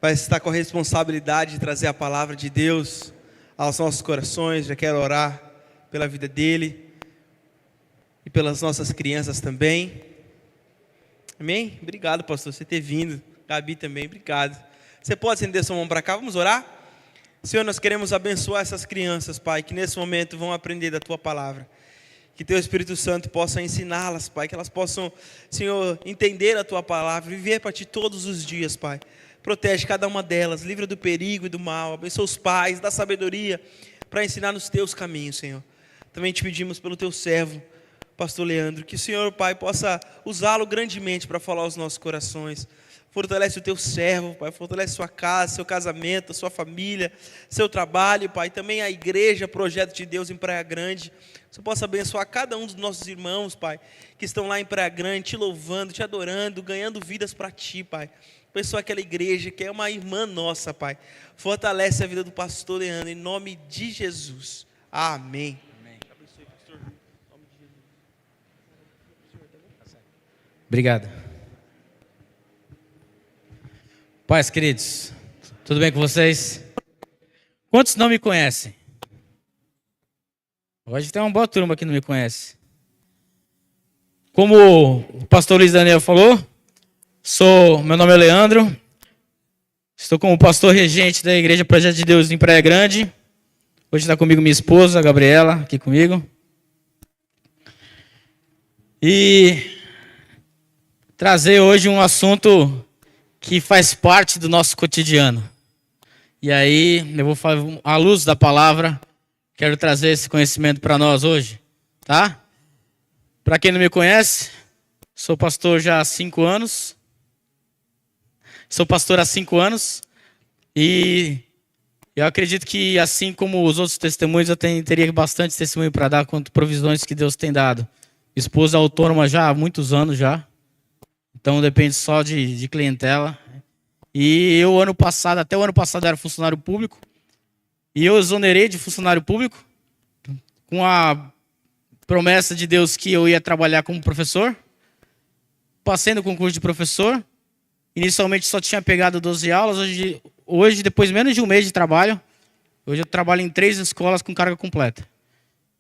vai estar com a responsabilidade de trazer a palavra de Deus aos nossos corações. Já quero orar pela vida dele e pelas nossas crianças também. Amém? Obrigado, pastor, você ter vindo. Gabi também, obrigado. Você pode estender sua mão para cá, vamos orar? Senhor, nós queremos abençoar essas crianças, Pai, que nesse momento vão aprender da Tua palavra. Que Teu Espírito Santo possa ensiná-las, Pai, que elas possam, Senhor, entender a Tua palavra, viver para Ti todos os dias, Pai. Protege cada uma delas, livra do perigo e do mal, abençoa os pais, dá sabedoria para ensinar nos Teus caminhos, Senhor. Também te pedimos pelo Teu servo, pastor Leandro, que o Senhor, Pai, possa usá-lo grandemente para falar aos nossos corações. Fortalece o Teu servo, Pai, fortalece sua casa, seu casamento, sua família, seu trabalho, Pai, também a igreja, Projeto de Deus em Praia Grande. Que você possa abençoar cada um dos nossos irmãos, Pai, que estão lá em Praia Grande, te louvando, te adorando, ganhando vidas para Ti, Pai. Abençoa aquela igreja que é uma irmã nossa, Pai. Fortalece a vida do pastor Leandro, em nome de Jesus. Amém. Abençoe, pastor. Em nome de Jesus. Obrigado. Pais queridos, tudo bem com vocês? Quantos não me conhecem? Hoje tem uma boa turma que não me conhece. Como o pastor Luiz Daniel falou, meu nome é Leandro, estou como pastor regente da Igreja Projeto de Deus em Praia Grande. Hoje está comigo minha esposa, a Gabriela, aqui comigo. E trazer hoje um assunto que faz parte do nosso cotidiano. E aí, eu vou falar à luz da palavra, quero trazer esse conhecimento para nós hoje, tá? Para quem não me conhece, sou pastor já há 5 anos. Sou pastor há 5 anos e eu acredito que, assim como os outros testemunhos, eu teria bastante testemunho para dar quanto provisões que Deus tem dado. Minha esposa é autônoma já há muitos anos já, então depende só de clientela. E eu, até o ano passado, era funcionário público e eu exonerei de funcionário público com a promessa de Deus que eu ia trabalhar como professor. Passei no concurso de professor. Inicialmente só tinha pegado 12 aulas, hoje, depois de menos de um mês de trabalho, hoje eu trabalho em 3 escolas com carga completa.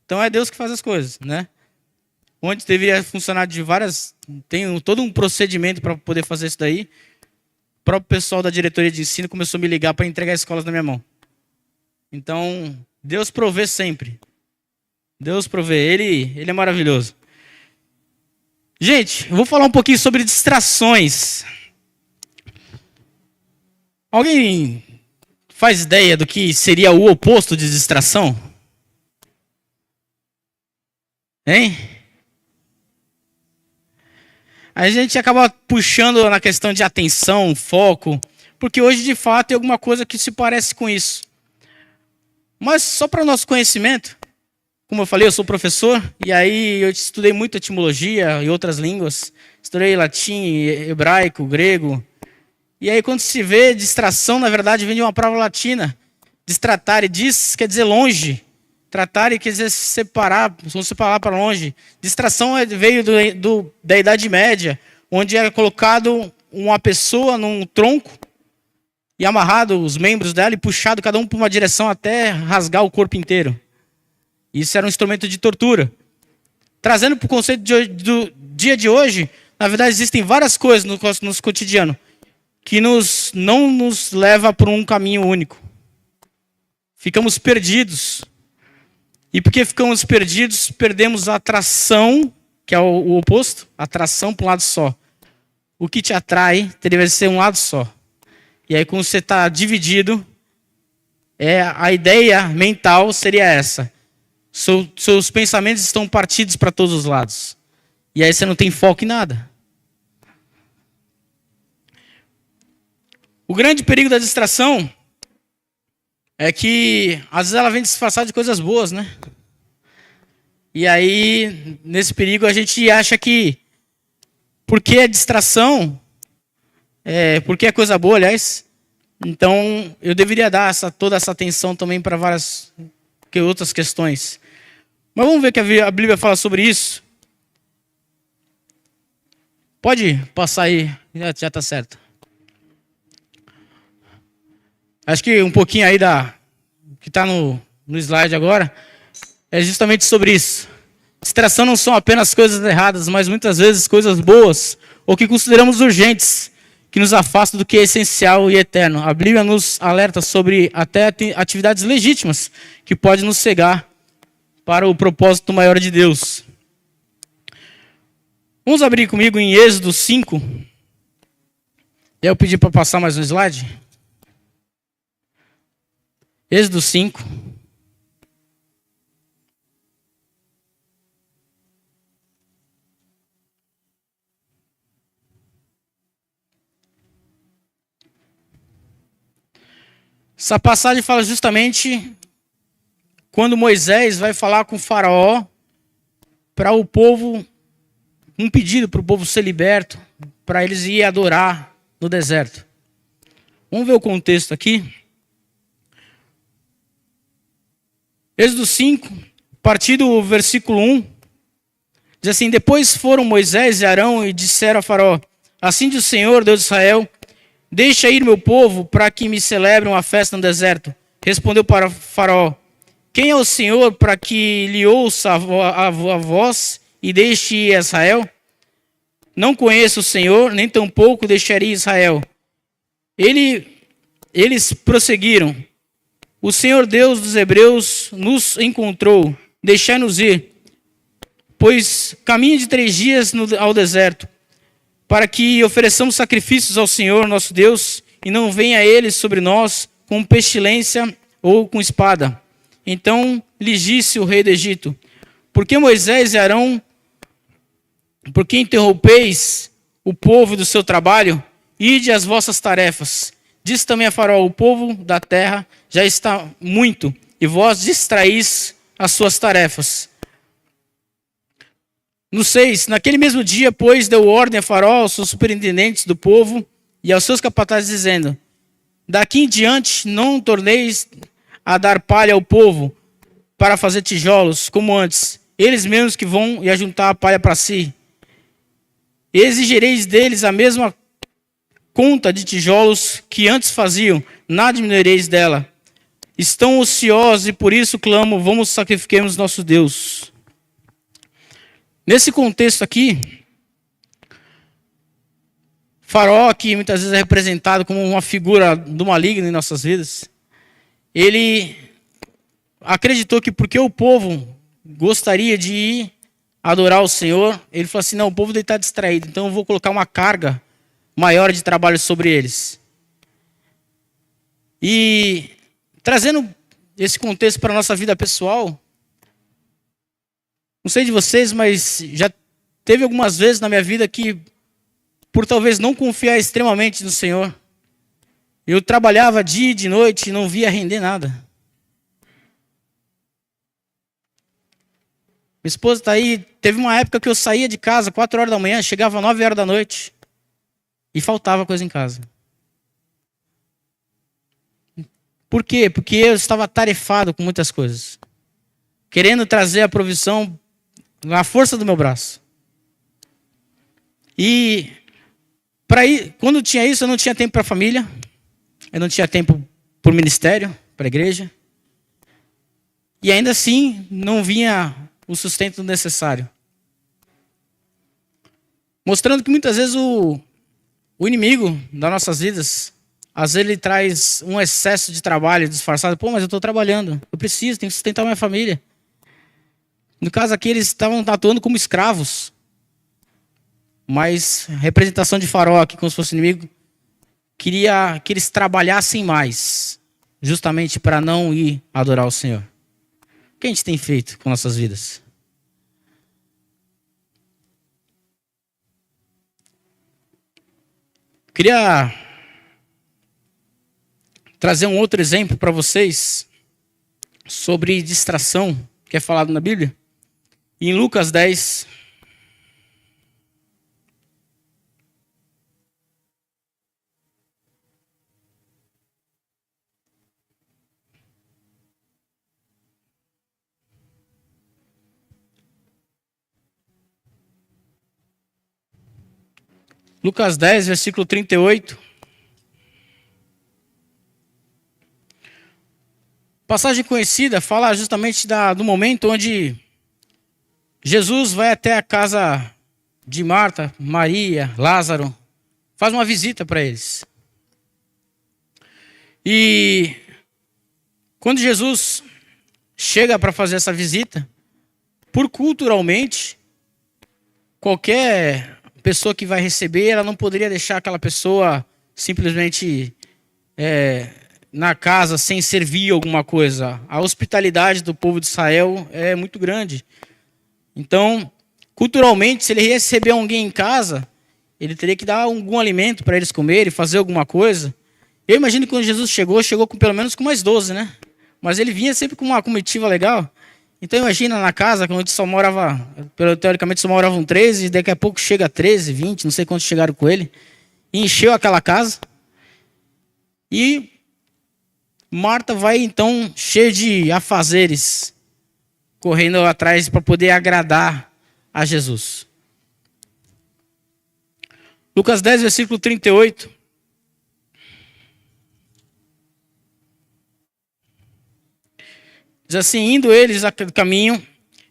Então é Deus que faz as coisas, né? Onde deveria funcionar tem todo um procedimento para poder fazer isso daí. O próprio pessoal da diretoria de ensino começou a me ligar para entregar escolas na minha mão. Então, Deus provê sempre. Deus provê, Ele é maravilhoso. Gente, eu vou falar um pouquinho sobre distrações. Alguém faz ideia do que seria o oposto de distração? Hein? A gente acaba puxando na questão de atenção, foco, porque hoje de fato tem alguma coisa que se parece com isso. Mas só para o nosso conhecimento, como eu falei, eu sou professor, e aí eu estudei muito etimologia e outras línguas. Estudei latim, hebraico, grego. E aí quando se vê distração, na verdade, vem de uma palavra latina. Distratare, quer dizer longe. Tratare quer dizer separar, vamos separar para longe. Distração veio da Idade Média, onde era colocado uma pessoa num tronco e amarrado os membros dela e puxado cada um para uma direção até rasgar o corpo inteiro. Isso era um instrumento de tortura. Trazendo para o conceito do dia de hoje, na verdade existem várias coisas no nosso cotidiano que não nos leva por um caminho único. Ficamos perdidos. E porque ficamos perdidos, perdemos a atração, que é o oposto, atração para um lado só. O que te atrai deveria ser um lado só. E aí, quando você está dividido, a ideia mental seria essa. Seus pensamentos estão partidos para todos os lados. E aí você não tem foco em nada. O grande perigo da distração é que, às vezes, ela vem disfarçada de coisas boas, né? E aí, nesse perigo, a gente acha que, porque é distração, porque é coisa boa, aliás, então eu deveria dar toda essa atenção também para várias outras questões. Mas vamos ver o que a Bíblia fala sobre isso. Pode passar aí, já está certo. Acho que um pouquinho aí que está no slide agora é justamente sobre isso. Distração não são apenas coisas erradas, mas muitas vezes coisas boas ou que consideramos urgentes, que nos afastam do que é essencial e eterno. A Bíblia nos alerta sobre até atividades legítimas que podem nos cegar para o propósito maior de Deus. Vamos abrir comigo em Êxodo 5. Eu pedi para passar mais um slide. Êxodo 5. Essa passagem fala justamente quando Moisés vai falar com o faraó para o povo, um pedido para o povo ser liberto, para eles ir adorar no deserto. Vamos ver o contexto aqui. Êxodo 5, a partir do versículo 1, diz assim: Depois foram Moisés e Arão e disseram a faraó: Assim diz o Senhor, Deus de Israel, deixa ir meu povo para que me celebrem uma festa no deserto. Respondeu para o faraó: Quem é o Senhor para que lhe ouça a voz e deixe ir a Israel? Não conheço o Senhor, nem tampouco deixaria Israel. Eles prosseguiram: O Senhor Deus dos Hebreus nos encontrou. Deixai-nos ir, pois caminho de 3 dias ao deserto, para que ofereçamos sacrifícios ao Senhor nosso Deus, e não venha ele sobre nós com pestilência ou com espada. Então lhes disse o rei do Egito: Por que Moisés e Arão, por que interrompeis o povo do seu trabalho? Ide às vossas tarefas. Disse também a faraó: O povo da terra já está muito, e vós distraís as suas tarefas. No 6, naquele mesmo dia, pois, deu ordem a faraó, aos seus superintendentes do povo e aos seus capatazes, dizendo: Daqui em diante não torneis a dar palha ao povo para fazer tijolos, como antes. Eles mesmos que vão e ajuntar a palha para si. Exigireis deles a mesma conta de tijolos que antes faziam, nada diminuireis dela. Estão ociosos e por isso clamo: Vamos sacrifiquemos nosso Deus. Nesse contexto aqui, Faraó, que muitas vezes é representado como uma figura do maligno em nossas vidas, ele acreditou que porque o povo gostaria de ir adorar o Senhor, ele falou assim: não, o povo deve estar distraído, então eu vou colocar uma carga maior de trabalho sobre eles. E trazendo esse contexto para a nossa vida pessoal, não sei de vocês, mas já teve algumas vezes na minha vida que, por talvez não confiar extremamente no Senhor, eu trabalhava dia e de noite e não via render nada. Minha esposa está aí. Teve uma época que eu saía de casa 4 horas da manhã, chegava 9 horas da noite e faltava coisa em casa. Por quê? Porque eu estava atarefado com muitas coisas, querendo trazer a provisão na força do meu braço. E quando tinha isso, eu não tinha tempo para a família, eu não tinha tempo para o ministério, para a igreja, e ainda assim não vinha o sustento necessário. Mostrando que muitas vezes o inimigo das nossas vidas, às vezes ele traz um excesso de trabalho disfarçado. Pô, mas eu estou trabalhando, eu preciso, tenho que sustentar minha família. No caso aqui, eles estavam atuando como escravos. Mas a representação de Faraó aqui, como se fosse inimigo, queria que eles trabalhassem mais, justamente para não ir adorar o Senhor. O que a gente tem feito com nossas vidas? Queria trazer um outro exemplo para vocês sobre distração, que é falado na Bíblia. Em Lucas 10, Lucas 10, versículo 38. Passagem conhecida fala justamente do momento onde Jesus vai até a casa de Marta, Maria, Lázaro, faz uma visita para eles. E quando Jesus chega para fazer essa visita, por culturalmente, qualquer pessoa que vai receber, ela não poderia deixar aquela pessoa simplesmente na casa sem servir alguma coisa. A hospitalidade do povo de Israel é muito grande. Então, culturalmente, se ele receber alguém em casa, ele teria que dar algum alimento para eles comerem, fazer alguma coisa. Eu imagino que quando Jesus chegou pelo menos com mais 12, né? Mas ele vinha sempre com uma comitiva legal. Então imagina na casa, onde só morava, teoricamente só moravam 13, e daqui a pouco chega a 13, 20, não sei quantos chegaram com ele. E encheu aquela casa. E Marta vai então cheia de afazeres, correndo atrás para poder agradar a Jesus. Lucas 10, versículo 38. Diz assim: indo eles a caminho,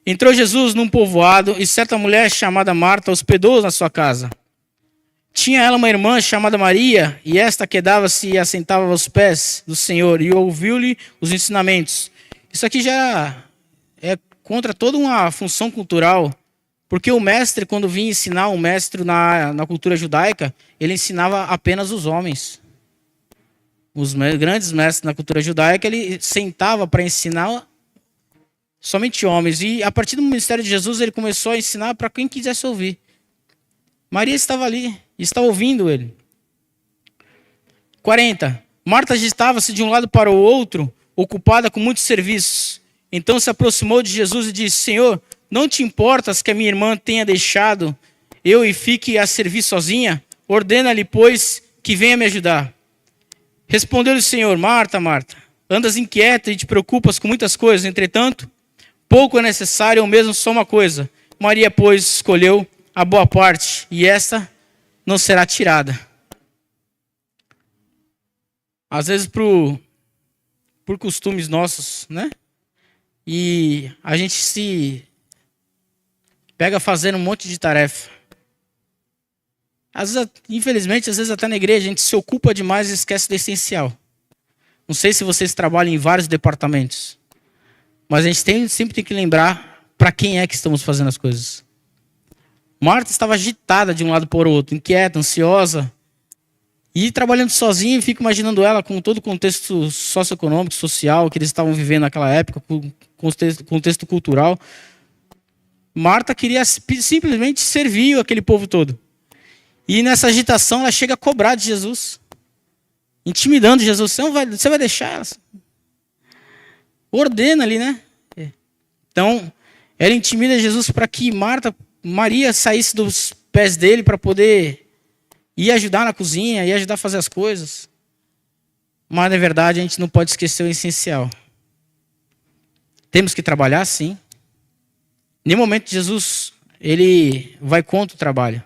entrou Jesus num povoado, e certa mulher chamada Marta hospedou-os na sua casa. Tinha ela uma irmã chamada Maria, e esta quedava-se e assentava aos pés do Senhor, e ouviu-lhe os ensinamentos. Isso aqui já é contra toda uma função cultural, porque o mestre, quando vinha ensinar, um mestre na cultura judaica, ele ensinava apenas os homens. Os grandes mestres na cultura judaica, ele sentava para ensinar somente homens. E a partir do ministério de Jesus, ele começou a ensinar para quem quisesse ouvir. Maria estava ali, estava ouvindo ele. 40. Marta agitava-se de um lado para o outro, ocupada com muitos serviços. Então se aproximou de Jesus e disse: Senhor, não te importas que a minha irmã tenha deixado eu e fique a servir sozinha? Ordena-lhe, pois, que venha me ajudar. Respondeu-lhe o Senhor: Marta, Marta, andas inquieta e te preocupas com muitas coisas. Entretanto, pouco é necessário, ou mesmo só uma coisa. Maria, pois, escolheu a boa parte, e esta não será tirada. Às vezes, por costumes nossos, né? E a gente se pega fazendo um monte de tarefa. Às vezes, infelizmente, às vezes até na igreja, a gente se ocupa demais e esquece do essencial. Não sei se vocês trabalham em vários departamentos, mas a gente sempre tem que lembrar para quem é que estamos fazendo as coisas. Marta estava agitada de um lado para o outro, inquieta, ansiosa, e trabalhando sozinha. Fico imaginando ela com todo o contexto socioeconômico, social que eles estavam vivendo naquela época, com contexto cultural. Marta queria simplesmente servir aquele povo todo. E nessa agitação ela chega a cobrar de Jesus, intimidando Jesus. Você vai deixar ela? Ordena ali, né? Então, ela intimida Jesus para que Maria saísse dos pés dele para poder ir ajudar na cozinha, ir ajudar a fazer as coisas. Mas, na verdade, a gente não pode esquecer o essencial. Temos que trabalhar, sim. Em nenhum momento Jesus ele vai contra o trabalho.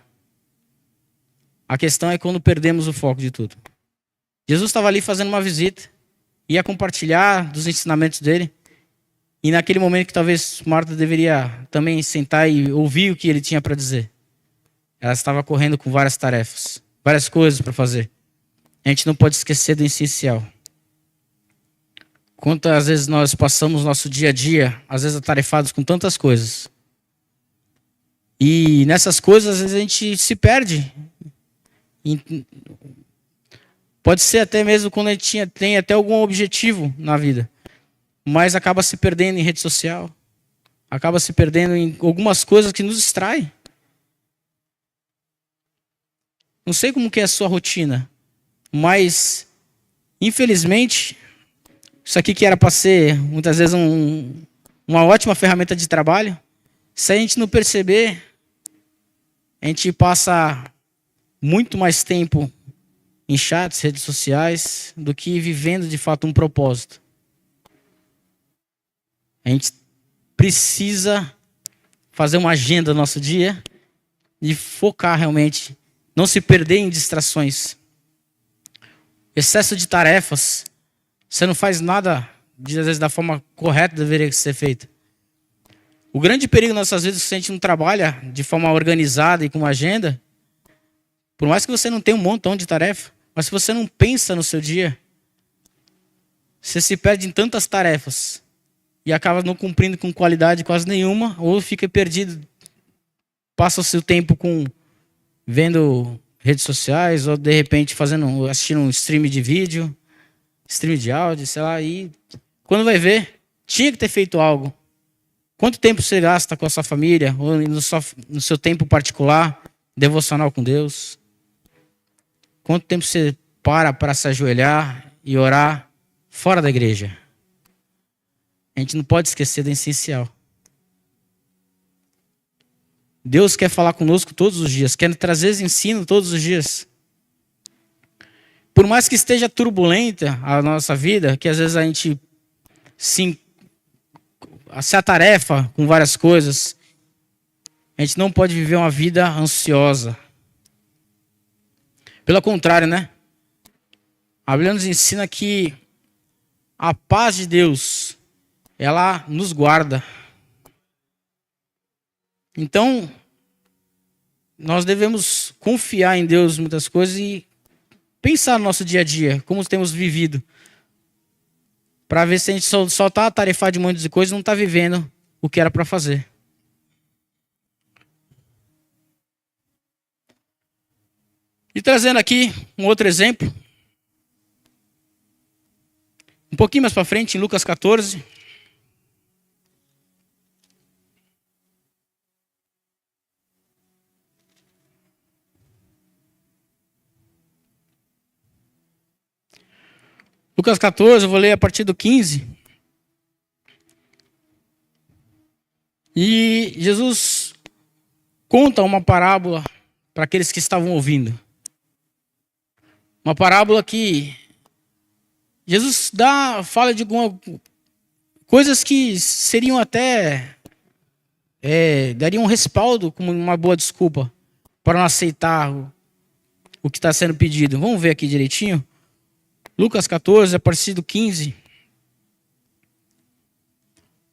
A questão é quando perdemos o foco de tudo. Jesus estava ali fazendo uma visita, ia compartilhar dos ensinamentos dele. E naquele momento que talvez Marta deveria também sentar e ouvir o que ele tinha para dizer. Ela estava correndo com várias tarefas, várias coisas para fazer. A gente não pode esquecer do essencial. Quantas vezes nós passamos nosso dia a dia, às vezes atarefados com tantas coisas. E nessas coisas, às vezes a gente se perde. Pode ser até mesmo quando a gente tem até algum objetivo na vida. Mas acaba se perdendo em rede social. Acaba se perdendo em algumas coisas que nos distraem. Não sei como que é a sua rotina. Mas, infelizmente, isso aqui que era para ser, muitas vezes, uma ótima ferramenta de trabalho, se a gente não perceber, a gente passa muito mais tempo em chats, redes sociais, do que vivendo de fato um propósito. A gente precisa fazer uma agenda no nosso dia e focar realmente, não se perder em distrações. Excesso de tarefas, você não faz nada às vezes da forma correta deveria ser feita. O grande perigo nas nossas vidas é que a gente não trabalha de forma organizada e com uma agenda, por mais que você não tenha um montão de tarefa, mas se você não pensa no seu dia, você se perde em tantas tarefas e acaba não cumprindo com qualidade quase nenhuma, ou fica perdido, passa o seu tempo vendo redes sociais, ou de repente assistindo um stream de vídeo, stream de áudio, sei lá, e quando vai ver, tinha que ter feito algo. Quanto tempo você gasta com a sua família, ou no seu tempo particular, devocional com Deus? Quanto tempo você para se ajoelhar e orar fora da igreja? A gente não pode esquecer do essencial. Deus quer falar conosco todos os dias, quer trazer esse ensino todos os dias. Por mais que esteja turbulenta a nossa vida, que às vezes a gente se atarefa com várias coisas, a gente não pode viver uma vida ansiosa. Pelo contrário, né? A Bíblia nos ensina que a paz de Deus, ela nos guarda. Então, nós devemos confiar em Deus em muitas coisas e pensar no nosso dia a dia, como temos vivido. Para ver se a gente só está atarefado de um monte de coisas e não está vivendo o que era para fazer. E trazendo aqui um outro exemplo. Um pouquinho mais para frente, em Lucas 14. Lucas 14, eu vou ler a partir do 15. E Jesus conta uma parábola para aqueles que estavam ouvindo. Uma parábola que Jesus fala de coisas que seriam até dariam um respaldo como uma boa desculpa para não aceitar o que está sendo pedido. Vamos ver aqui direitinho. Lucas 14, a partir do 15.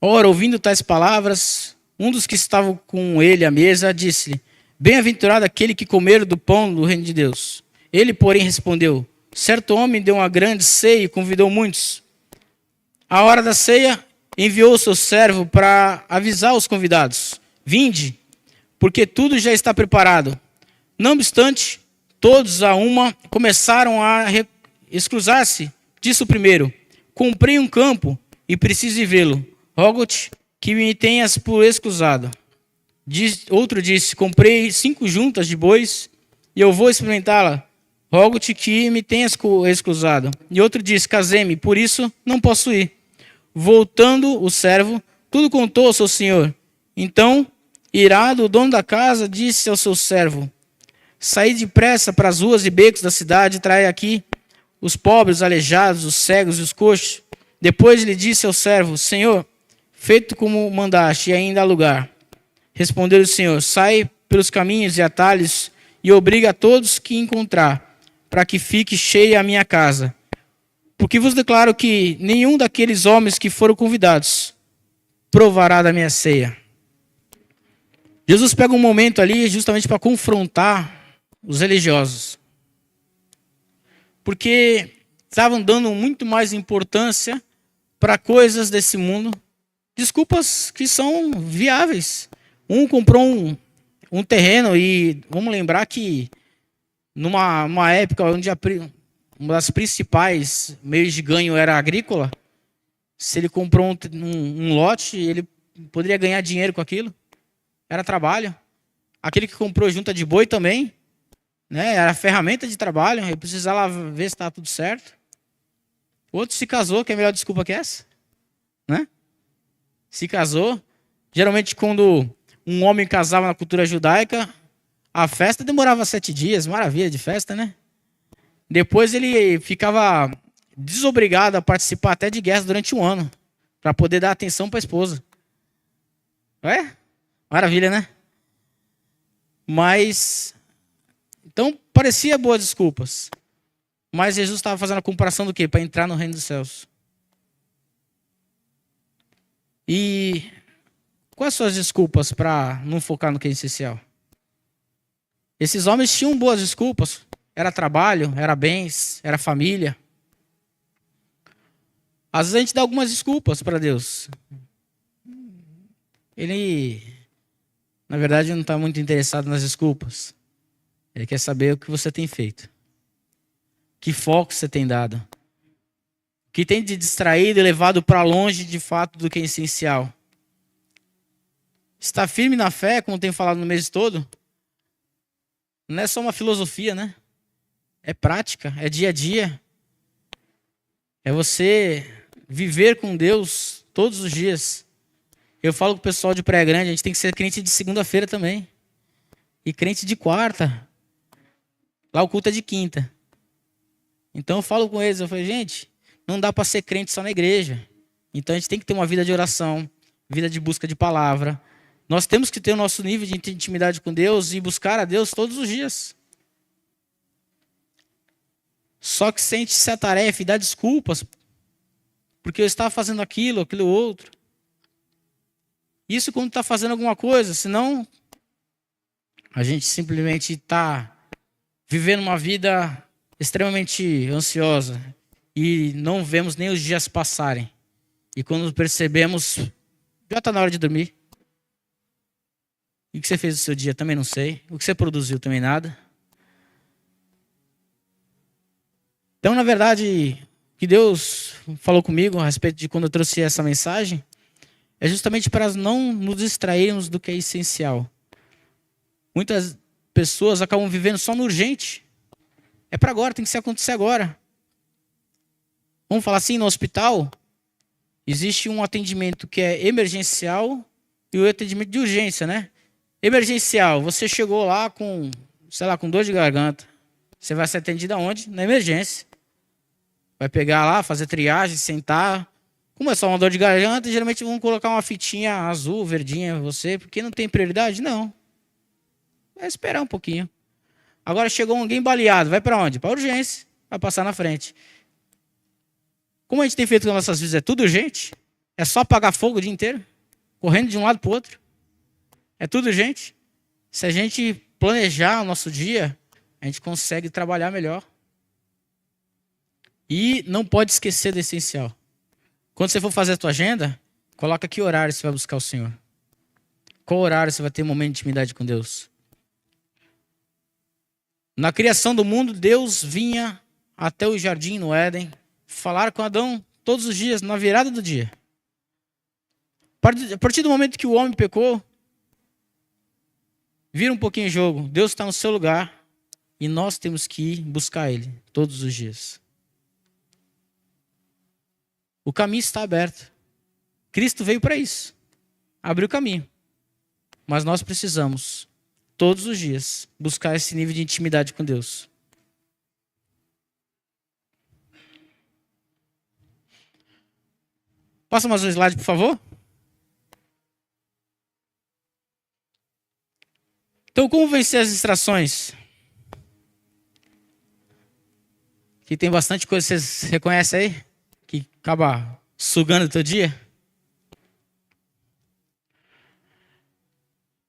Ora, ouvindo tais palavras, um dos que estavam com ele à mesa disse-lhe: Bem-aventurado aquele que comer do pão do reino de Deus. Ele, porém, respondeu: Certo homem deu uma grande ceia e convidou muitos. À hora da ceia, enviou o seu servo para avisar os convidados: Vinde, porque tudo já está preparado. Não obstante, todos a uma começaram a excusar-se. Disse o primeiro: Comprei um campo e preciso ir vê-lo. Rogo-te que me tenhas por excusado. Outro disse: Comprei 5 juntas de bois e eu vou experimentá-la. Rogo-te que me tenhas excusado. E outro disse: Casei-me, por isso não posso ir. Voltando o servo, tudo contou ao seu senhor. Então, irado, o dono da casa disse ao seu servo: Saí depressa para as ruas e becos da cidade e trai aqui os pobres, os aleijados, os cegos e os coxos. Depois lhe disse ao servo: Senhor, feito como mandaste, e ainda há lugar. Respondeu o Senhor: Sai pelos caminhos e atalhos e obriga a todos que encontrar, para que fique cheia a minha casa. Porque vos declaro que nenhum daqueles homens que foram convidados provará da minha ceia. Jesus pega um momento ali justamente para confrontar os religiosos. Porque estavam dando muito mais importância para coisas desse mundo. Desculpas que são viáveis. Um comprou um terreno e vamos lembrar que numa época onde uma das principais meios de ganho era agrícola, se ele comprou um lote, ele poderia ganhar dinheiro com aquilo. Era trabalho. Aquele que comprou junta de boi também, né? Era ferramenta de trabalho. Ele precisava ver se estava tudo certo. Outro se casou, que é a melhor desculpa que essa, né? Se casou. Geralmente quando um homem casava na cultura judaica, a festa demorava 7 dias, maravilha de festa, né? Depois ele ficava desobrigado a participar até de guerras durante 1 ano, para poder dar atenção para a esposa. Maravilha, né? Mas, então, parecia boas desculpas. Mas Jesus estava fazendo a comparação do quê? Para entrar no reino dos céus. E quais são as desculpas para não focar no que é essencial? Esses homens tinham boas desculpas. Era trabalho, era bens, era família. Às vezes a gente dá algumas desculpas para Deus. Ele, na verdade, não está muito interessado nas desculpas. Ele quer saber o que você tem feito. Que foco você tem dado. O que tem te distraído e levado para longe, de fato, do que é essencial. Estar firme na fé, como tem falado no mês todo, não é só uma filosofia, né? É prática, é dia a dia. É você viver com Deus todos os dias. Eu falo com o pessoal de Praia Grande, a gente tem que ser crente de segunda-feira também. E crente de quarta. Lá o culto é de quinta. Então eu falo com eles, eu falo, gente, não dá para ser crente só na igreja. Então a gente tem que ter uma vida de oração, vida de busca de palavra. Nós temos que ter o nosso nível de intimidade com Deus e buscar a Deus todos os dias. Só que se a gente se atarefa e dá desculpas, porque eu estava fazendo aquilo outro. Isso quando está fazendo alguma coisa, senão a gente simplesmente está vivendo uma vida extremamente ansiosa e não vemos nem os dias passarem. E quando percebemos, já está na hora de dormir. E o que você fez no seu dia? Também não sei. O que você produziu? Também nada. Então, na verdade, o que Deus falou comigo a respeito de quando eu trouxe essa mensagem é justamente para não nos distrairmos do que é essencial. Muitas pessoas acabam vivendo só no urgente. É para agora, tem que acontecer agora. Vamos falar assim, no hospital, existe um atendimento que é emergencial e o atendimento de urgência, né? Emergencial, você chegou lá com, sei lá, com dor de garganta. Você vai ser atendido aonde? Na emergência. Vai pegar lá, fazer triagem, sentar. Como é só uma dor de garganta, geralmente vão colocar uma fitinha azul, verdinha em você, porque não tem prioridade? Não. Vai esperar um pouquinho. Agora chegou alguém baleado, vai para onde? Para urgência. Vai passar na frente. Como a gente tem feito com nossas vidas, é tudo urgente. É só apagar fogo o dia inteiro. Correndo de um lado para o outro. É tudo urgente. Se a gente planejar o nosso dia, a gente consegue trabalhar melhor. E não pode esquecer do essencial. Quando você for fazer a tua agenda, coloca que horário você vai buscar o Senhor. Qual horário você vai ter um momento de intimidade com Deus. Na criação do mundo, Deus vinha até o jardim no Éden, falar com Adão todos os dias, na virada do dia. A partir do momento que o homem pecou, vira um pouquinho o jogo. Deus está no seu lugar e nós temos que ir buscar Ele todos os dias. O caminho está aberto. Cristo veio para isso. Abriu o caminho. Mas nós precisamos, todos os dias, buscar esse nível de intimidade com Deus. Passa mais um slide, por favor. Então, como vencer as distrações? Que tem bastante coisa, vocês reconhecem aí? Que acaba sugando o teu dia?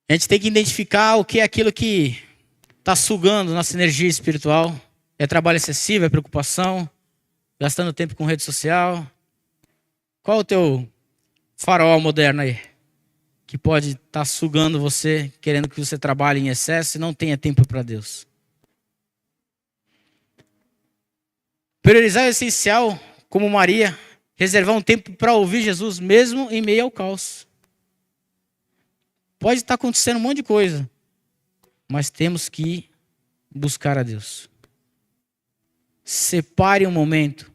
A gente tem que identificar o que é aquilo que está sugando nossa energia espiritual. É trabalho excessivo, é preocupação, gastando tempo com rede social. Qual é o teu farol moderno aí? Que pode estar sugando você, querendo que você trabalhe em excesso e não tenha tempo para Deus. Priorizar o essencial, como Maria, reservar um tempo para ouvir Jesus, mesmo em meio ao caos. Pode estar acontecendo um monte de coisa, mas temos que buscar a Deus. Separe um momento.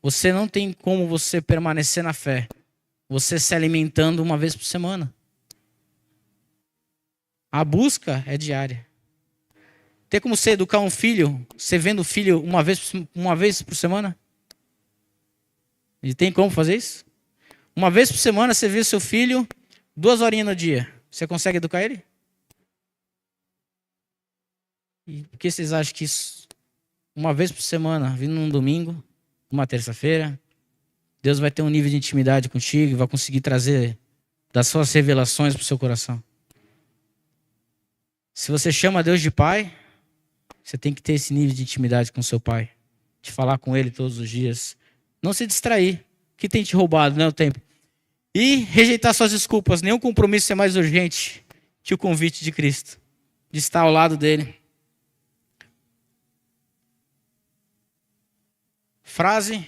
Você não tem como você permanecer na fé, você se alimentando uma vez por semana. A busca é diária. Tem como você educar um filho, você vendo o filho uma vez por semana? E tem como fazer isso? Uma vez por semana você vê seu filho 2 horinhas no dia. Você consegue educar ele? E por que vocês acham que isso, uma vez por semana, vindo num domingo, uma terça-feira, Deus vai ter um nível de intimidade contigo e vai conseguir trazer das suas revelações para o seu coração. Se você chama Deus de Pai, você tem que ter esse nível de intimidade com seu Pai. De falar com Ele todos os dias. Não se distrair. O que tem te roubado, né, o tempo? E rejeitar suas desculpas. Nenhum compromisso é mais urgente que o convite de Cristo. De estar ao lado dele. Frase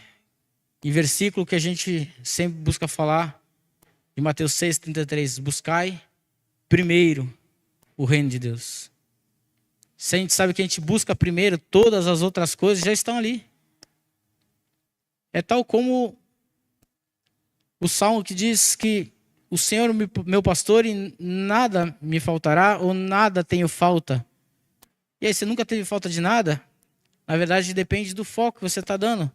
e versículo que a gente sempre busca falar. De Mateus 6,33. Buscai primeiro o reino de Deus. Se a gente sabe que a gente busca primeiro, todas as outras coisas já estão ali. É tal como o Salmo que diz que o Senhor é meu pastor e nada me faltará ou nada tenho falta. E aí, você nunca teve falta de nada? Na verdade, depende do foco que você está dando.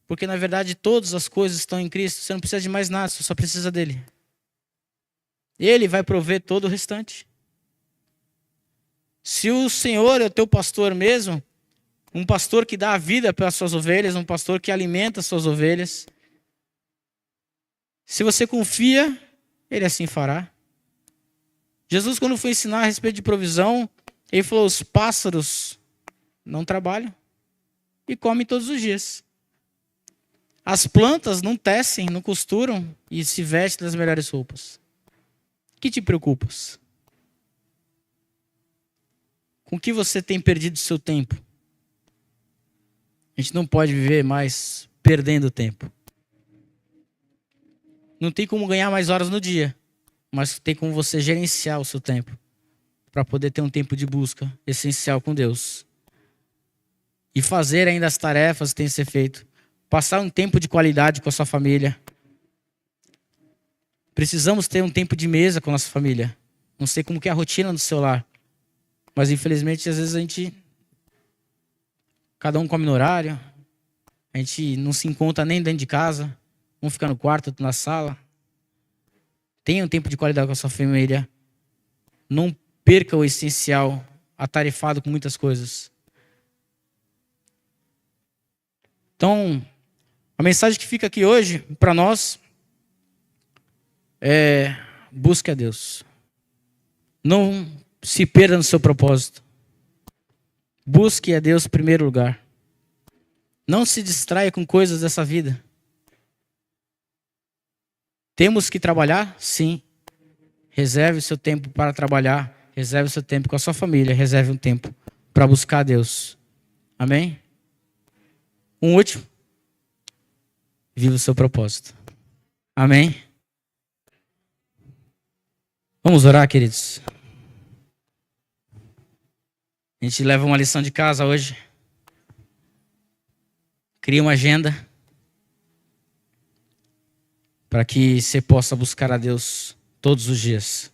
Porque, na verdade, todas as coisas estão em Cristo. Você não precisa de mais nada, você só precisa dele. Ele vai prover todo o restante. Se o Senhor é o teu pastor mesmo, um pastor que dá a vida pelas suas ovelhas, um pastor que alimenta as suas ovelhas, se você confia, ele assim fará. Jesus, quando foi ensinar a respeito de provisão, ele falou: os pássaros não trabalham e comem todos os dias. As plantas não tecem, não costuram e se vestem das melhores roupas. Que te preocupas? Com que você tem perdido seu tempo? A gente não pode viver mais perdendo tempo. Não tem como ganhar mais horas no dia, mas tem como você gerenciar o seu tempo para poder ter um tempo de busca essencial com Deus. E fazer ainda as tarefas que tem que ser feito. Passar um tempo de qualidade com a sua família. Precisamos ter um tempo de mesa com a nossa família. Não sei como que é a rotina do seu lar. Mas infelizmente, às vezes cada um come no horário. A gente não se encontra nem dentro de casa. Um fica no quarto, outro na sala. Tenha um tempo de qualidade com a sua família. Não perca o essencial, atarefado com muitas coisas. Então, a mensagem que fica aqui hoje para nós é: busque a Deus. Não se perda no seu propósito. Busque a Deus em primeiro lugar. Não se distraia com coisas dessa vida. Temos que trabalhar? Sim. Reserve o seu tempo para trabalhar. Reserve o seu tempo com a sua família. Reserve um tempo para buscar a Deus. Amém? Um último. Viva o seu propósito. Amém? Vamos orar, queridos. A gente leva uma lição de casa hoje. Cria uma agenda para que você possa buscar a Deus todos os dias.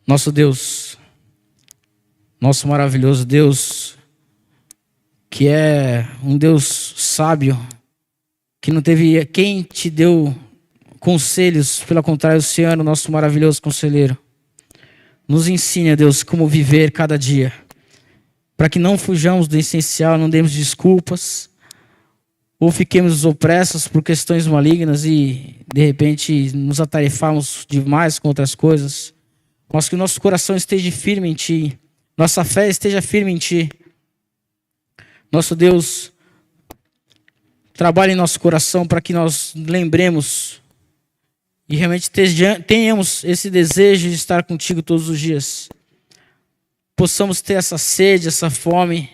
Nosso Deus, nosso maravilhoso Deus, que é um Deus sábio, que não teve quem te deu conselhos, pelo contrário, o Senhor é o nosso maravilhoso conselheiro. Nos ensine, Deus, como viver cada dia, para que não fujamos do essencial, não demos desculpas, ou fiquemos opressos por questões malignas e, de repente, nos atarefamos demais com outras coisas, mas que o nosso coração esteja firme em Ti, nossa fé esteja firme em Ti. Nosso Deus, trabalhe em nosso coração para que nós lembremos e realmente tenhamos esse desejo de estar contigo todos os dias. Possamos ter essa sede, essa fome,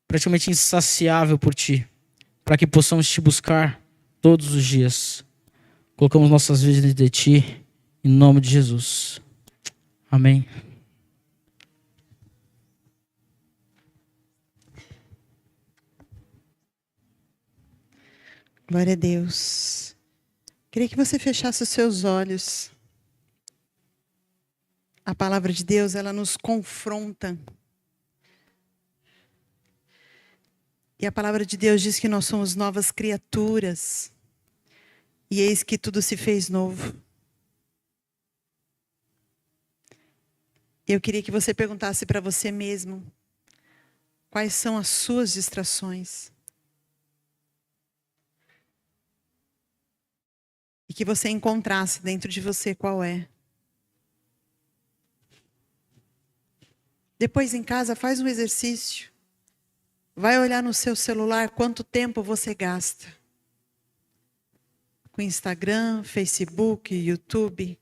praticamente insaciável por Ti, para que possamos Te buscar todos os dias. Colocamos nossas vidas diante de Ti, em nome de Jesus. Amém. Glória a Deus. Queria que você fechasse os seus olhos. A palavra de Deus, ela nos confronta. E a palavra de Deus diz que nós somos novas criaturas. E eis que tudo se fez novo. Eu queria que você perguntasse para você mesmo: quais são as suas distrações? e que você encontrasse dentro de você qual é. Depois em casa faz um exercício. Vai olhar no seu celular quanto tempo você gasta. Com Instagram, Facebook, YouTube,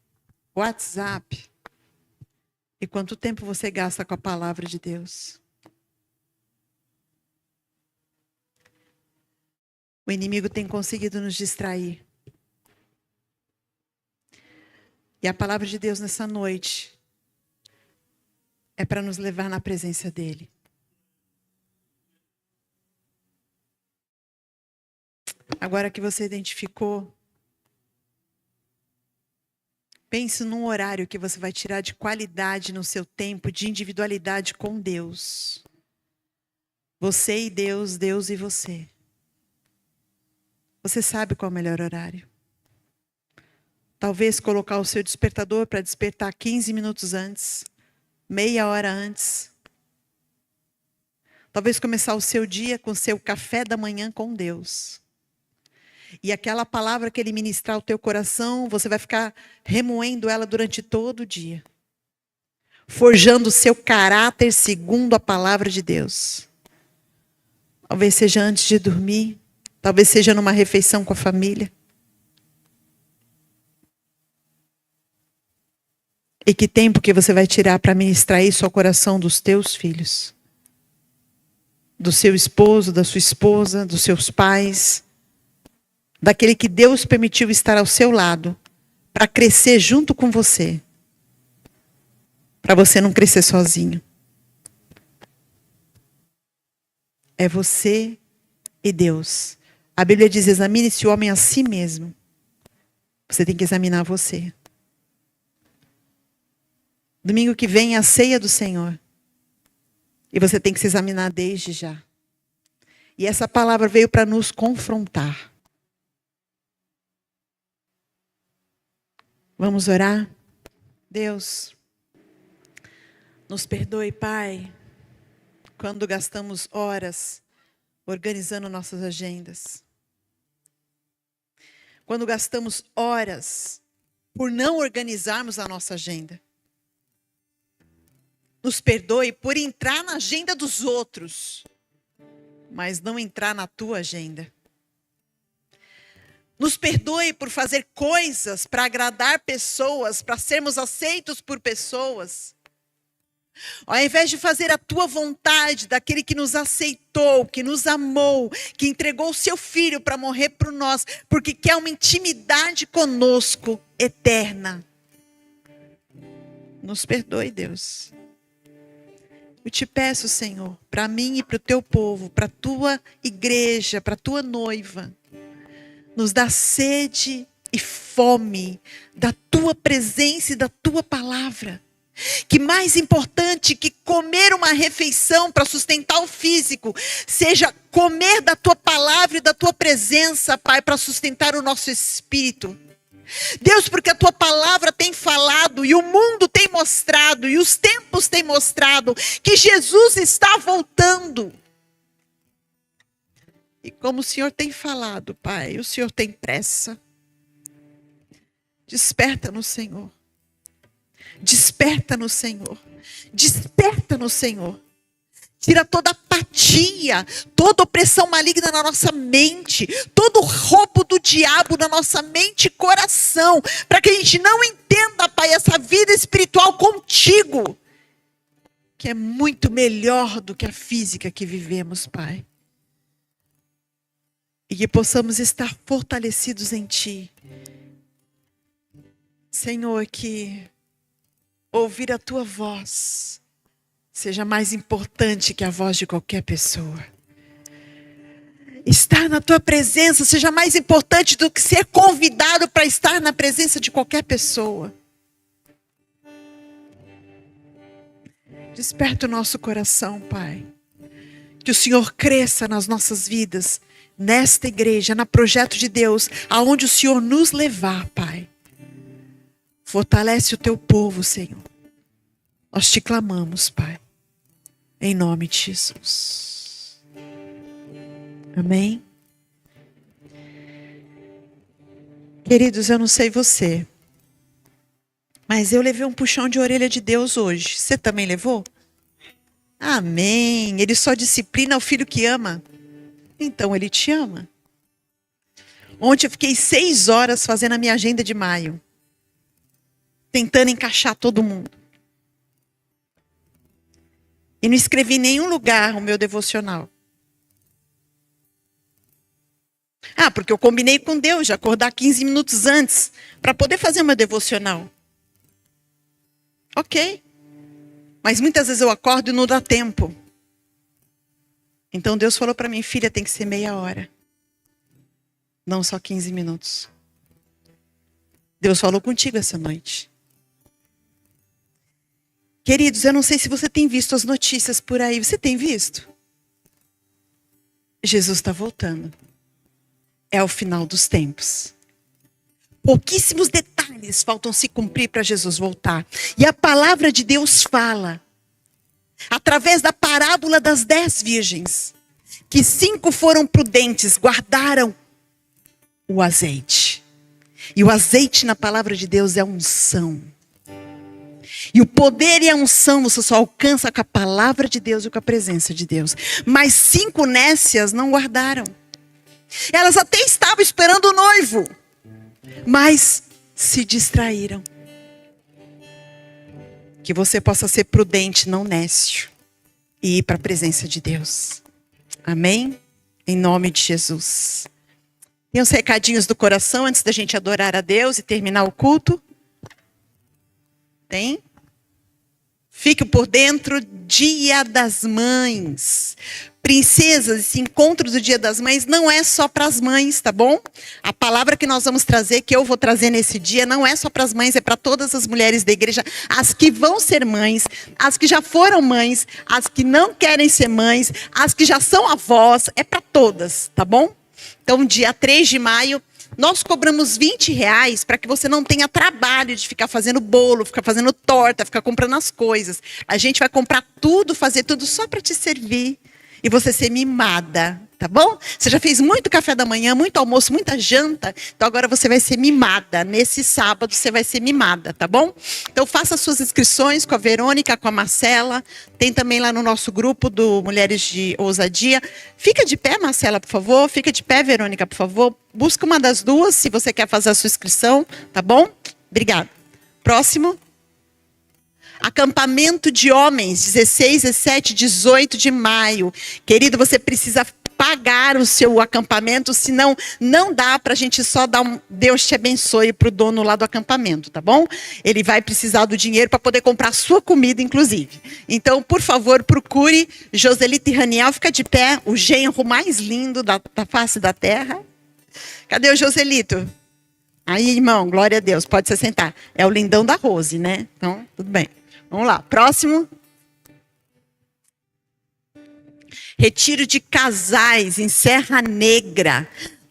WhatsApp. E quanto tempo você gasta com a palavra de Deus. O inimigo tem conseguido nos distrair. E a palavra de Deus nessa noite é para nos levar na presença dEle. Agora que você identificou, pense num horário que você vai tirar de qualidade no seu tempo de individualidade com Deus. Você e Deus, Deus e você. Você sabe qual é o melhor horário. Talvez colocar o seu despertador para despertar 15 minutos antes, meia hora antes. Talvez começar o seu dia com o seu café da manhã com Deus. E aquela palavra que Ele ministrar ao teu coração, você vai ficar remoendo ela durante todo o dia. Forjando o seu caráter segundo a palavra de Deus. Talvez seja antes de dormir. Talvez seja numa refeição com a família. E que tempo que você vai tirar para ministrar isso ao coração dos teus filhos? Do seu esposo, da sua esposa, dos seus pais? Daquele que Deus permitiu estar ao seu lado, para crescer junto com você. Para você não crescer sozinho. É você e Deus. A Bíblia diz, examine-se o homem a si mesmo. Você tem que examinar você. Domingo que vem é a ceia do Senhor. E você tem que se examinar desde já. E essa palavra veio para nos confrontar. Vamos orar? Deus, nos perdoe, Pai, quando gastamos horas organizando nossas agendas. Quando gastamos horas por não organizarmos a nossa agenda. Nos perdoe por entrar na agenda dos outros, mas não entrar na tua agenda. Nos perdoe por fazer coisas para agradar pessoas, para sermos aceitos por pessoas. Ao invés de fazer a tua vontade, daquele que nos aceitou, que nos amou, que entregou o seu filho para morrer por nós, porque quer uma intimidade conosco eterna. Nos perdoe, Deus. Eu te peço, Senhor, para mim e para o teu povo, para a tua igreja, para a tua noiva, nos dá sede e fome da tua presença e da tua palavra. Que mais importante que comer uma refeição para sustentar o físico, seja comer da tua palavra e da tua presença, Pai, para sustentar o nosso espírito. Deus, porque a tua palavra tem falado e o mundo tem mostrado e os tempos têm mostrado que Jesus está voltando. E como o Senhor tem falado, Pai, o Senhor tem pressa. Desperta no Senhor. Desperta no Senhor. Desperta no Senhor. Tira toda apatia, toda opressão maligna na nossa mente, todo roubo do diabo na nossa mente e coração, para que a gente não entenda, Pai, essa vida espiritual contigo, que é muito melhor do que a física que vivemos, Pai. E que possamos estar fortalecidos em Ti. Senhor, que ouvir a Tua voz seja mais importante que a voz de qualquer pessoa. Estar na Tua presença seja mais importante do que ser convidado para estar na presença de qualquer pessoa. Desperta o nosso coração, Pai. Que o Senhor cresça nas nossas vidas, nesta igreja, no projeto de Deus, aonde o Senhor nos levar, Pai. Fortalece o Teu povo, Senhor. Nós te clamamos, Pai. Em nome de Jesus. Amém. Queridos, eu não sei você, mas eu levei um puxão de orelha de Deus hoje. Você também levou? Amém. Ele só disciplina o filho que ama. Então ele te ama. Ontem eu fiquei 6 horas fazendo a minha agenda de maio. Tentando encaixar todo mundo. E não escrevi em nenhum lugar o meu devocional. Porque eu combinei com Deus de acordar 15 minutos antes para poder fazer o meu devocional. Ok. Mas muitas vezes eu acordo e não dá tempo. Então Deus falou para mim, filha, tem que ser meia hora. Não só 15 minutos. Deus falou contigo essa noite. Queridos, eu não sei se você tem visto as notícias por aí. Você tem visto? Jesus está voltando. É o final dos tempos. Pouquíssimos detalhes faltam se cumprir para Jesus voltar. E a palavra de Deus fala, através da parábola das 10 virgens, que 5 foram prudentes, guardaram o azeite. E o azeite na palavra de Deus é unção. E o poder e a unção você só alcança com a palavra de Deus e com a presença de Deus. Mas 5 nécias não guardaram. Elas até estavam esperando o noivo, mas se distraíram. Que você possa ser prudente, não nécio, e ir para a presença de Deus. Amém? Em nome de Jesus. Tem uns recadinhos do coração antes da gente adorar a Deus e terminar o culto? Tem? Fique por dentro, Dia das Mães. Princesas, esse encontro do Dia das Mães não é só para as mães, tá bom? A palavra que nós vamos trazer, que eu vou trazer nesse dia, não é só para as mães, é para todas as mulheres da igreja, as que vão ser mães, as que já foram mães, as que não querem ser mães, as que já são avós, é para todas, tá bom? Então, dia 3 de maio, nós cobramos R$20 para que você não tenha trabalho de ficar fazendo bolo, ficar fazendo torta, ficar comprando as coisas. A gente vai comprar tudo, fazer tudo só para te servir. E você ser mimada, tá bom? Você já fez muito café da manhã, muito almoço, muita janta. Então agora você vai ser mimada. Nesse sábado você vai ser mimada, tá bom? Então faça suas inscrições com a Verônica, com a Marcela. Tem também lá no nosso grupo do Mulheres de Ousadia. Fica de pé, Marcela, por favor. Fica de pé, Verônica, por favor. Busca uma das duas se você quer fazer a sua inscrição, tá bom? Obrigada. Próximo. Acampamento de homens, 16, 17, 18 de maio. Querido, você precisa pagar o seu acampamento, senão não dá para a gente só dar um Deus te abençoe para o dono lá do acampamento, tá bom? Ele vai precisar do dinheiro para poder comprar a sua comida, inclusive. Então, por favor, procure Joselito e Raniel, fica de pé, o genro mais lindo da face da terra. Cadê o Joselito? Aí, irmão, glória a Deus, pode se sentar. É o lindão da Rose, né? Então, tudo bem. Vamos lá, próximo. Retiro de casais em Serra Negra.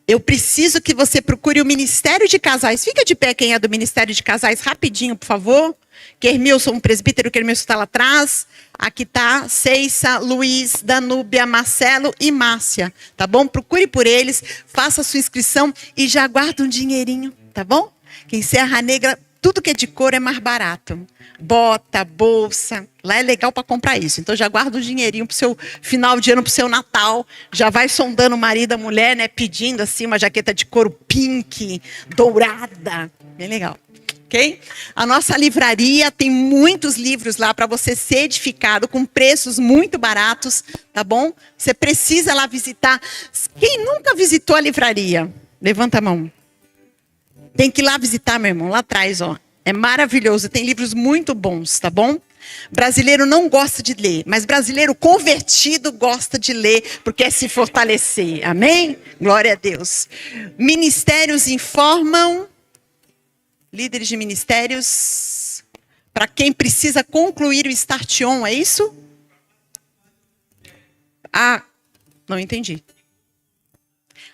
Eu preciso que você procure o Ministério de Casais. Fica de pé quem é do Ministério de Casais, rapidinho, por favor. Kermilson, presbítero Kermilson está lá atrás. Aqui está Ceissa, Luiz, Danúbia, Marcelo e Márcia. Tá bom? Procure por eles, faça a sua inscrição e já guarda um dinheirinho, tá bom? Que em Serra Negra, tudo que é de couro é mais barato. Bota, bolsa, lá é legal para comprar isso. Então já guarda um dinheirinho para o seu final de ano, para o seu Natal. Já vai sondando o marido, a mulher, né? Pedindo assim uma jaqueta de couro pink, dourada. Bem legal. Ok? A nossa livraria tem muitos livros lá para você ser edificado com preços muito baratos, tá bom? Você precisa lá visitar. Quem nunca visitou a livraria? Levanta a mão. Tem que ir lá visitar, meu irmão, lá atrás, ó. É maravilhoso, tem livros muito bons, tá bom? Brasileiro não gosta de ler, mas brasileiro convertido gosta de ler, porque é se fortalecer, amém? Glória a Deus. Ministérios informam, líderes de ministérios, para quem precisa concluir o Start On, é isso? Ah, não entendi.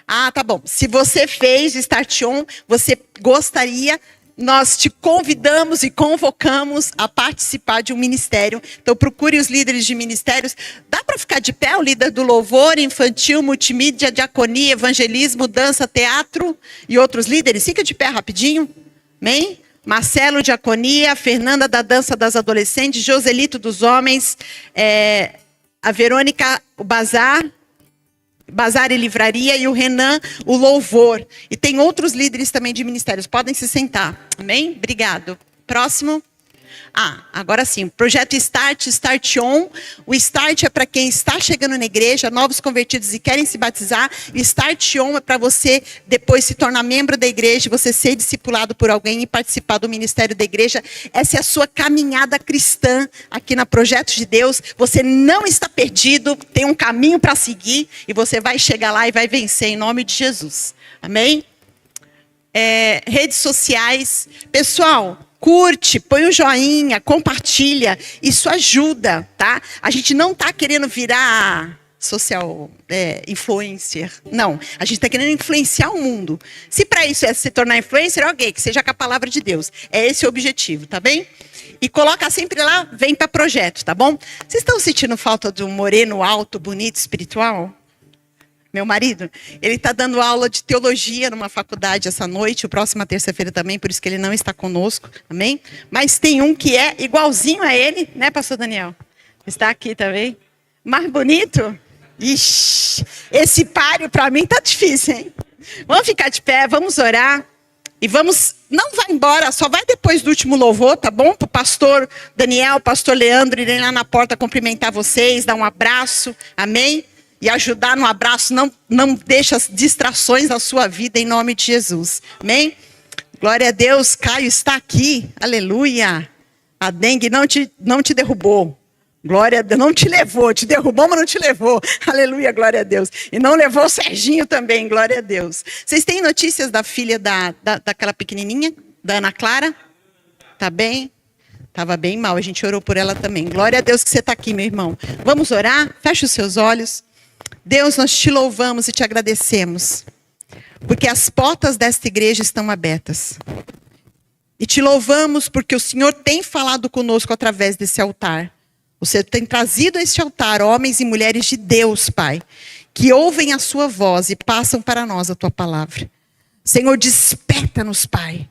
Ah, tá bom. Se você fez o Start On, você gostaria nós te convidamos e convocamos a participar de um ministério. Então procure os líderes de ministérios. Dá para ficar de pé? O líder do louvor, infantil, multimídia, diaconia, evangelismo, dança, teatro e outros líderes. Fica de pé rapidinho. Amém? Marcelo, diaconia, Fernanda da dança das adolescentes, Joselito dos homens, a Verônica, o bazar e livraria, e o Renan, o louvor. E tem outros líderes também de ministérios. Podem se sentar. Amém? Obrigado. Próximo. Agora sim, o projeto Start, Start On. O Start é para quem está chegando na igreja, novos convertidos e querem se batizar. E Start On é para você depois se tornar membro da igreja, você ser discipulado por alguém e participar do ministério da igreja. Essa é a sua caminhada cristã aqui na Projeto de Deus. Você não está perdido, tem um caminho para seguir e você vai chegar lá e vai vencer em nome de Jesus. Amém? Redes sociais. Pessoal, curte, põe um joinha, compartilha. Isso ajuda, tá? A gente não está querendo virar social influencer. Não, a gente está querendo influenciar o mundo. Se para isso é se tornar influencer, ok, que seja com a palavra de Deus. É esse o objetivo, tá bem? E coloca sempre lá, vem para projeto, tá bom? Vocês estão sentindo falta de um moreno alto, bonito, espiritual? Meu marido, ele está dando aula de teologia numa faculdade essa noite, a próxima terça-feira também, por isso que ele não está conosco, amém? Mas tem um que é igualzinho a ele, né, pastor Daniel? Está aqui também. Mais bonito? Ixi, esse páreo para mim tá difícil, hein? Vamos ficar de pé, vamos orar. E vamos, não vai embora, só vai depois do último louvor, tá bom? Para o pastor Daniel, pastor Leandro irem lá na porta cumprimentar vocês, dar um abraço, amém? E ajudar no abraço, não deixa as distrações da sua vida em nome de Jesus. Amém? Glória a Deus, Caio está aqui. Aleluia. A dengue não te derrubou. Glória a Deus, não te levou, te derrubou, mas não te levou. Aleluia, glória a Deus. E não levou o Serginho também, glória a Deus. Vocês têm notícias da filha daquela pequenininha, da Ana Clara? Tá bem? Estava bem mal, a gente orou por ela também. Glória a Deus que você está aqui, meu irmão. Vamos orar? Feche os seus olhos. Deus, nós te louvamos e te agradecemos, porque as portas desta igreja estão abertas. E te louvamos porque o Senhor tem falado conosco através desse altar. O Senhor tem trazido a este altar homens e mulheres de Deus, Pai, que ouvem a sua voz e passam para nós a tua palavra. Senhor, desperta-nos, Pai.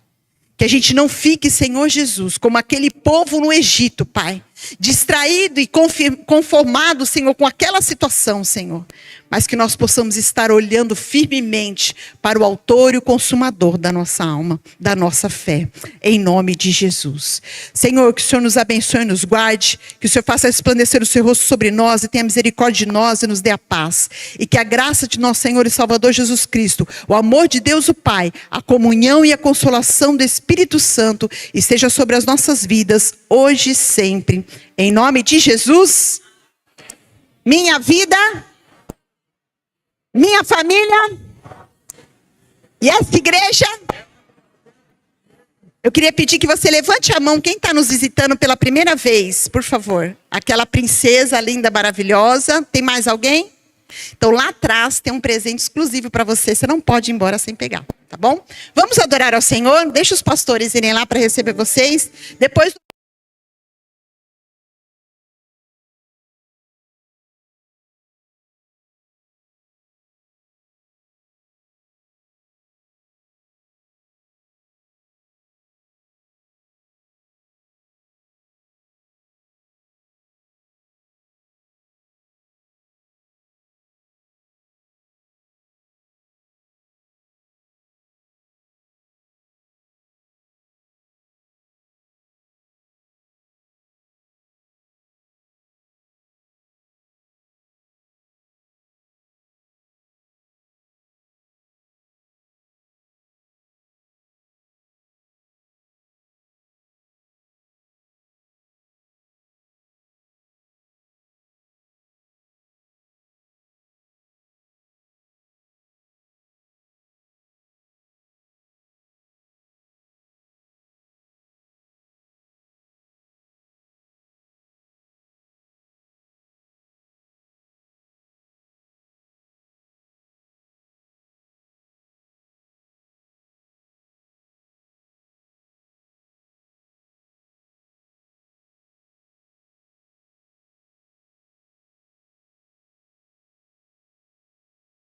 Que a gente não fique, Senhor Jesus, como aquele povo no Egito, Pai. Distraído e conformado, Senhor, com aquela situação, Senhor. Mas que nós possamos estar olhando firmemente para o autor e o consumador da nossa alma, da nossa fé. Em nome de Jesus. Senhor, que o Senhor nos abençoe e nos guarde. Que o Senhor faça resplandecer o seu rosto sobre nós e tenha misericórdia de nós e nos dê a paz. E que a graça de nosso Senhor e Salvador Jesus Cristo, o amor de Deus o Pai, a comunhão e a consolação do Espírito Santo esteja sobre as nossas vidas, hoje e sempre. Em nome de Jesus, minha vida, minha família e essa igreja. Eu queria pedir que você levante a mão, quem está nos visitando pela primeira vez, por favor. Aquela princesa linda, maravilhosa. Tem mais alguém? Então lá atrás tem um presente exclusivo para você. Você não pode ir embora sem pegar, tá bom? Vamos adorar ao Senhor. Deixa os pastores irem lá para receber vocês. Depois